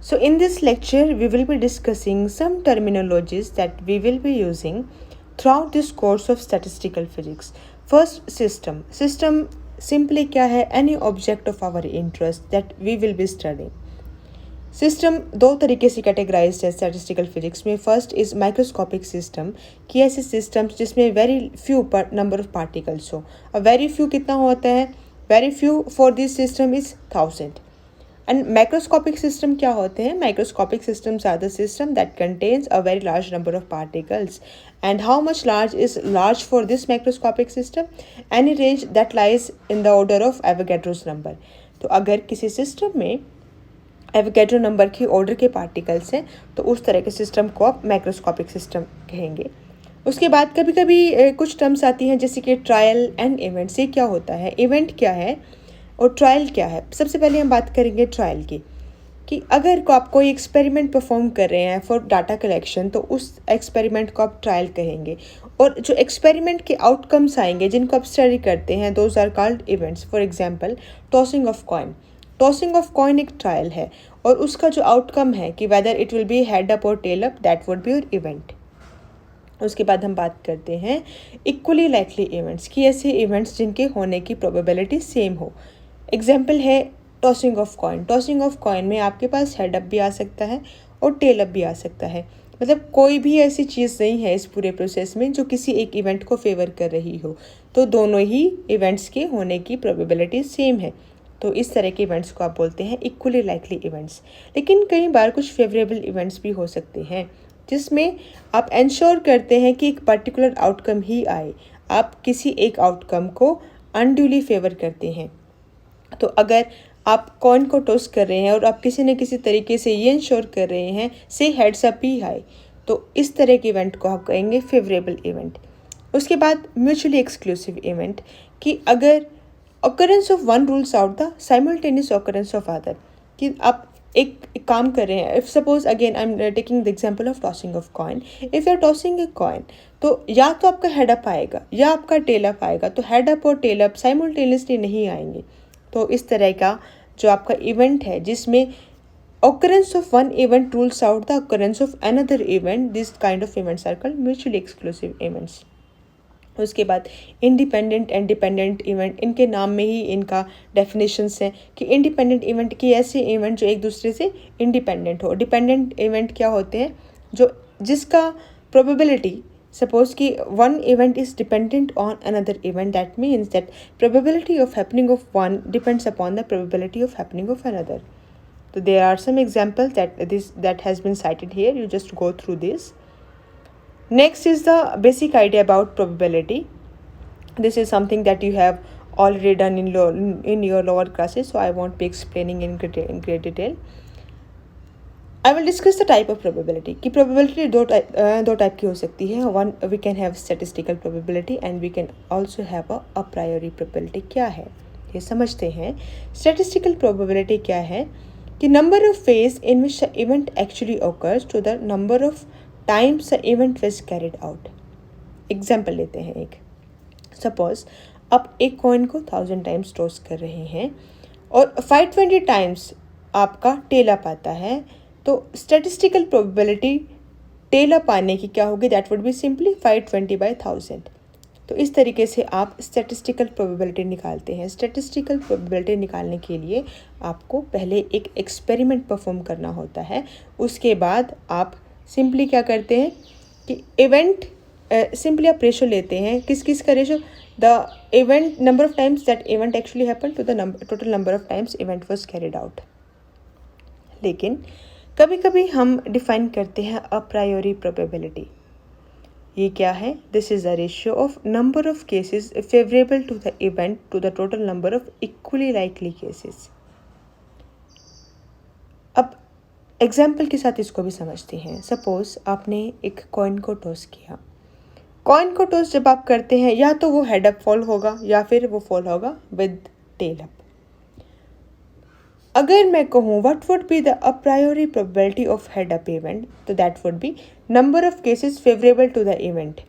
So in this lecture, we will be discussing some terminologies that we will be using throughout this course of statistical physics. First, system. System simply क्या है? Any object of our interest that we will be studying. System दो तरीके से categorize है statistical physics में. First is microscopic system, कि ऐसे systems जिसमें वेरी फ्यू पर नंबर ऑफ पार्टिकल्स हो. अब वेरी फ्यू कितना होता है? Very few for this system is 1000. And microscopic system क्या होते हैं? Microscopic systems are the system that contains a very large number of particles. And how much large is large for this microscopic system? Any range that lies in the order of Avogadro's number. तो अगर किसी system में Avogadro number की order के particles हैं तो उस तरह के सिस्टम को आप माइक्रोस्कोपिक सिस्टम कहेंगे. उसके बाद कभी कभी कुछ टर्म्स आती हैं जैसे कि ट्रायल एंड इवेंट्स. ये क्या होता है? इवेंट क्या है और ट्रायल क्या है? सबसे पहले हम बात करेंगे ट्रायल की, कि अगर को आप कोई एक्सपेरिमेंट परफॉर्म कर रहे हैं फॉर डाटा कलेक्शन तो उस एक्सपेरिमेंट को आप ट्रायल कहेंगे. और जो एक्सपेरिमेंट के आउटकम्स आएंगे जिनको आप स्टडी करते हैं those are called events. For example tossing of coin. Tossing of coin एक ट्रायल है और उसका जो आउटकम है कि whether it will be head up और tail up, that would be your event. उसके बाद हम बात करते हैं इक्वली लाइकली इवेंट्स, कि ऐसे इवेंट्स जिनके होने की प्रोबेबिलिटी सेम हो. एग्जाम्पल है tossing of coin. Tossing of coin में आपके पास हेड अप भी आ सकता है और टेल अप भी आ सकता है. मतलब कोई भी ऐसी चीज़ नहीं है इस पूरे प्रोसेस में जो किसी एक इवेंट को फेवर कर रही हो. तो दोनों ही इवेंट्स के होने की प्रोबेबिलिटी सेम है. तो इस तरह के इवेंट्स को आप बोलते हैं इक्वली लाइकली इवेंट्स. लेकिन कई बार कुछ फेवरेबल इवेंट्स भी हो सकते हैं जिसमें आप इंश्योर करते हैं कि एक पर्टिकुलर आउटकम ही आए. आप किसी एक आउटकम को अनड्यूली फेवर करते हैं. तो अगर आप कॉइन को टॉस कर रहे हैं और आप किसी न किसी तरीके से ये इंश्योर कर रहे हैं से हेड्स अप ही आए, तो इस तरह के इवेंट को आप कहेंगे फेवरेबल इवेंट. उसके बाद म्यूचुअली एक्सक्लूसिव इवेंट, कि अगर occurrence of one rules out the simultaneous occurrence of other. कि आप एक काम कर रहे हैं. If suppose again I am taking the example of tossing of coin. If you are tossing a coin तो या तो आपका हेड अप आएगा या आपका टेल अप आएगा. तो हेड अप और टेल अप साइमल्टेनियसली नहीं आएंगे. तो इस तरह का जो आपका इवेंट है जिसमें occurrence of one event rules out the occurrence of another event, this kind of events are called mutually exclusive events. उसके बाद इंडिपेंडेंट एंड डिपेंडेंट इवेंट, इनके नाम में ही इनका डेफिनेशंस हैं कि इंडिपेंडेंट इवेंट की ऐसे इवेंट जो एक दूसरे से इंडिपेंडेंट हो. डिपेंडेंट इवेंट क्या होते हैं? जो जिसका प्रोबेबिलिटी, सपोज कि one event is dependent on another event, that means that probability of happening of one depends upon the probability of happening of another. तो there are some examples that has been cited here. You just go through this. Next is the basic idea about probability. This is something that you have already done in your lower classes, so I won't be explaining in great detail. I will discuss the type of probability. कि probability दो type की हो सकती है. One, we can have statistical probability and we can also have a priori probability. क्या है ये समझते हैं. Statistical probability क्या है? कि number of ways in which the event actually occurs to the number of times the event was carried out. Example लेते हैं एक. सपोज आप एक कॉइन को 1000 टाइम्स टॉस कर रहे हैं और 520 टाइम्स आपका टेल अप आता है. तो स्टैटिस्टिकल प्रोबेबिलिटी टेल अप आने की क्या होगी? That would be simply 520/1000. तो इस तरीके से आप स्टैटिस्टिकल प्रोबेबिलिटी निकालते हैं. स्टैटिस्टिकल प्रोबेबिलिटी निकालने के लिए आपको पहले एक एक्सपेरिमेंट परफॉर्म करना होता है. उसके बाद आप सिंपली क्या करते हैं कि इवेंट सिंपली आप रेशो लेते हैं. किस का ratio? The event number of times that event actually happen to the total number of times event was carried out. लेकिन कभी कभी हम डिफाइन करते हैं अ प्रायोरी प्रोबेबिलिटी. ये क्या है? This is the ratio of number of cases favourable to the event to the total number of equally likely cases. अब एग्जाम्पल के साथ इसको भी समझते हैं. सपोज आपने एक कॉइन को टॉस किया. कॉइन को टॉस जब आप करते हैं या तो वो हेड अप फॉल होगा या फिर वो फॉल होगा विद टेल अप. अगर मैं कहूँ what would be the a priori probability of head up event, तो that would be number of cases favourable to the event.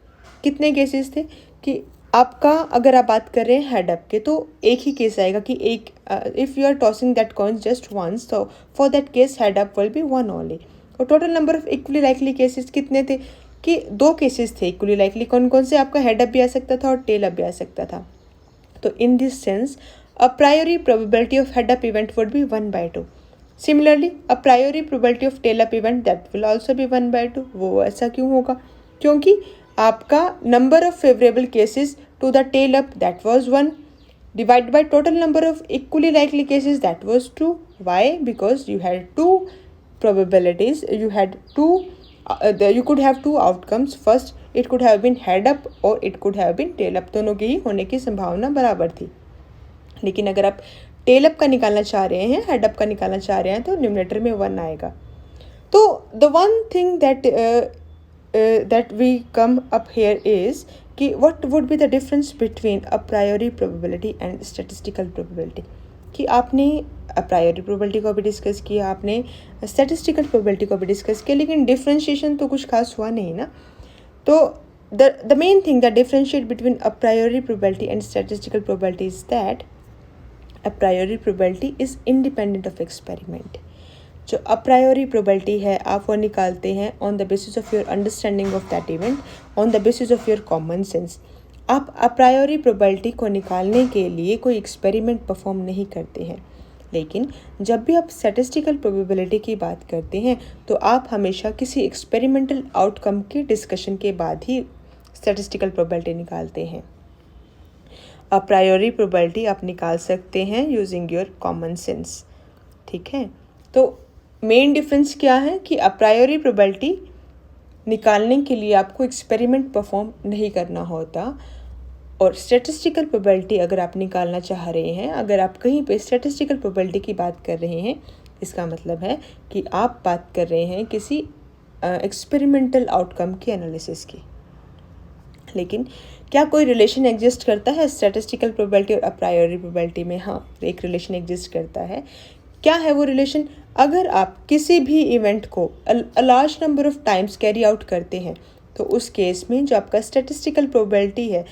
कितने केसेस थे? कि आपका अगर आप बात कर रहे हैं हेड अप के, तो एक ही केस आएगा कि एक if you are tossing that coin just once, तो for that case head up will be one only. और total number of equally likely cases कितने थे कि 2 केसेस थे इक्वली लाइकली। कौन कौन से? आपका हेड अप भी आ सकता था और टेल अप भी आ सकता था। तो in this sense a priori probability of head up event would be 1/2। Similarly a priori probability of tail up event that will also be 1/2। वो ऐसा क्यों होगा? क्योंकि आपका number of favourable cases to the tail up that was 1 divided by total number of equally likely cases that was 2. Why? Because you had two probabilities, you had two you could have two outcomes. First it could have been head up or it could have been tail up, दोनों की ही होने की संभावना बराबर थी। लेकिन अगर आप टेल अप का निकालना चाह रहे हैं, हेड अप का निकालना चाह रहे हैं, तो न्यूमरेटर में 1 आएगा। तो the one thing that we come up here is कि what would be the difference between a priori probability and statistical probability. कि आपने अ प्रायोरी प्रोबेबिलिटी को भी डिस्कस किया, आपने स्टैटिस्टिकल प्रोबेबिलिटी को भी डिस्कस किया, लेकिन डिफ्रेंशिएशन तो कुछ खास हुआ नहीं ना। तो the main thing that differentiate between a priori probability and statistical probability is that a priori probability is independent of experiment. जो अ प्रायोरी प्रोबेबिलिटी है आप वो निकालते हैं on the basis of your understanding of that event, on the basis of your common sense. आप अ priori probability को निकालने के लिए कोई एक्सपेरिमेंट परफॉर्म नहीं करते हैं। लेकिन जब भी आप स्टैटिस्टिकल प्रोबेबिलिटी की बात करते हैं तो आप हमेशा किसी एक्सपेरिमेंटल आउटकम के डिस्कशन के बाद ही स्टैटिस्टिकल प्रोबेबिलिटी निकालते हैं। अ प्रायोरी प्रोबेबिलिटी आप निकाल सकते हैं यूजिंग योर कॉमन सेंस। ठीक है, तो मेन डिफरेंस क्या है कि अ प्रायोरी प्रोबेबिलिटी निकालने के लिए आपको एक्सपेरिमेंट परफॉर्म नहीं करना होता, और स्टैटिस्टिकल प्रोबेबिलिटी अगर आप निकालना चाह रहे हैं, अगर आप कहीं पे स्टैटिस्टिकल प्रोबेबिलिटी की बात कर रहे हैं, इसका मतलब है कि आप बात कर रहे हैं किसी एक्सपेरिमेंटल आउटकम की एनालिसिस की। लेकिन क्या कोई रिलेशन एग्जिस्ट करता है स्टैटिस्टिकल प्रोबेबिलिटी और अ प्रायोरी प्रोबेबिलिटी में? हाँ, एक रिलेशन एग्जिस्ट करता है। क्या है वो रिलेशन? अगर आप किसी भी इवेंट को large number of times carry out करते हैं तो उस केस में जो आपका स्टैटिस्टिकल प्रोबेबिलिटी है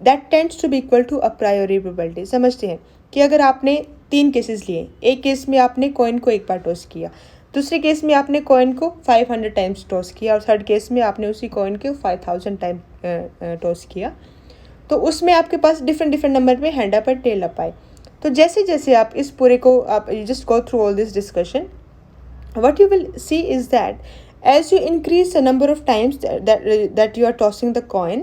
that tends to be equal to a priori probability. समझते हैं कि अगर आपने 3 केसेस लिए, एक केस में आपने कॉइन को एक बार टॉस किया, दूसरे केस में आपने कॉइन को 500 टाइम्स टॉस किया, और थर्ड केस में आपने उसी कॉइन को 5000 टाइम टॉस किया, तो उसमें आपके पास डिफरेंट नंबर में हैंड अप और टेल अप आए। तो जैसे जैसे आप इस पूरे को आप just go through all this discussion, what you will see is that as you increase the number of times that you are tossing the coin,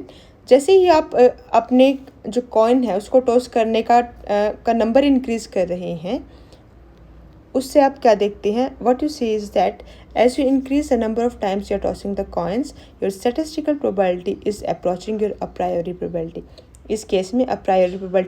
जैसे ही आप अपने जो कॉइन है उसको टॉस करने का नंबर इंक्रीज कर रहे हैं, उससे आप क्या देखते हैं? what you see is that as you increase the number of times you are tossing the coins, your statistical probability is approaching your a priori probability। इस केस में a priori probability